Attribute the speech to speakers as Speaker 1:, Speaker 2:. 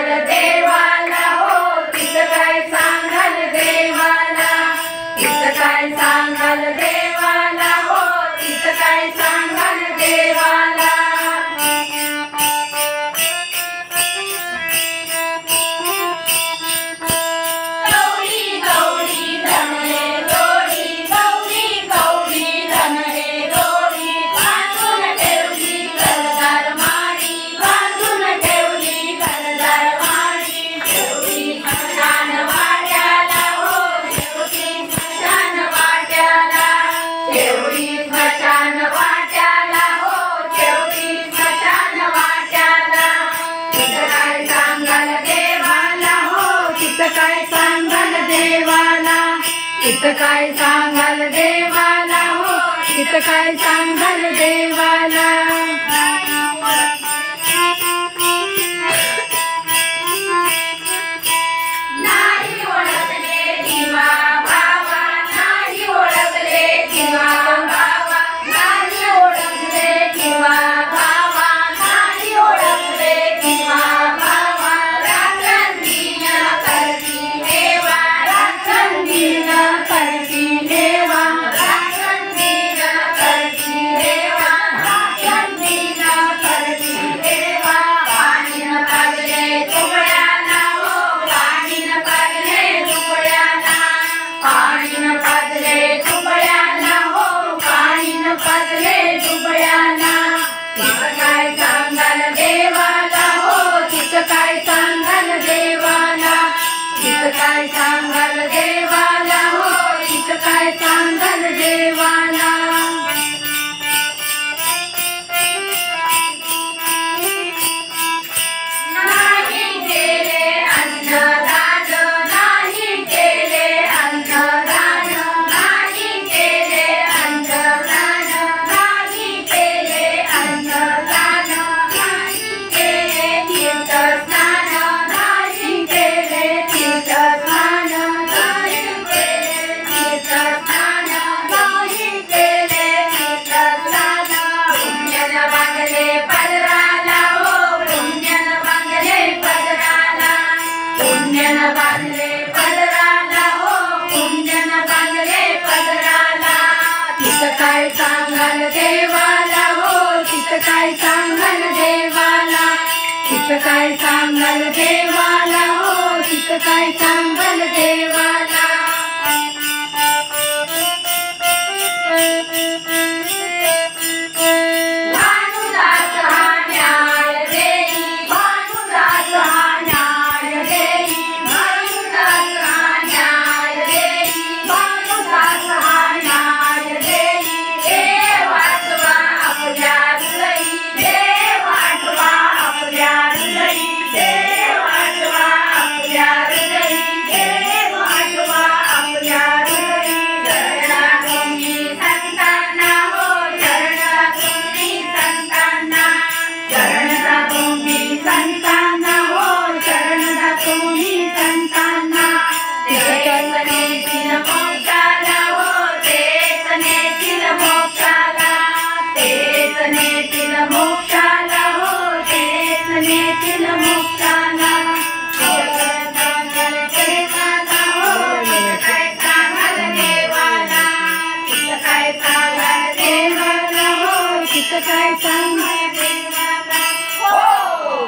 Speaker 1: सांगाल देवाला हो तिथं काय सांगाल देवाला तिथं काय सांगाल देवाला हो तिथं काय सांगाल देवाला तिथं काय सांगाल देवाला हो तिथं काय सांगाल देवाला नाही ओळखले जीवा भावा नाही ओळखले जीवा भावा नाही ओळखले जीवा भावा नाही ओळखले जीवा भावा राखणदीन करती देवा राखणदीन करती देवा राखणदीन करती देवा राखणदीन करती देवा पाणीन पागले तुकड्याला हो पाणीन पागले तुकड्याला पाणीन पागले तुकड्याला हो पाणीन पागले तुकड्याला तिथं काय सांगाल देवाला हो तिथं काय सांगाल देवाला तिथं काय सांगाल देवाला हो तिथं काय सांगाल देवाला नाही केले अन्नदान नाही केले अन्नदान नाही केले अन्नदान नाही केले अन्नदान नाही केले तीर्थस्नान नाही केले तीर्थस्नान नाही केले तीर्थस्नान नाही केले तीर्थस्नान पुण्यन बांधले पदराला हो पुण्यन बांधले पदराला पुण्यन बांधले पदराला हो पुण्यन बांधले पदराला तिथं काय सांगाल देवाला हो तिथं काय सांगाल देवाला तिथं काय सांगाल देवाला हो तिथं काय सांगाल देवाला भानुदास हा न्याय देई भानुदास हा न्याय देई भानुदास हा न्याय देई भानुदास हा न्याय देई देव वाटवा आपल्या हृदयी देव वाटवा आपल्या हृदयी देव वाटवा आपल्या हृदयी देव वाटवा आपल्या हृदयी शरणा तुम्ही संतांना हो शरणा तुम्ही संतांना शरणा तुम्ही संतांना हो शरणा तुम्ही संतांना तेच नेतील मोक्षाला हो तेच नेतील मोक्षाला तेच नेतील मोक्षाला हो तेच नेतील मोक्षाला देवाला हो तिथं काय सांगाल देवाला तिथं काय सांगाल देवाला हो तिथं काय सांगाल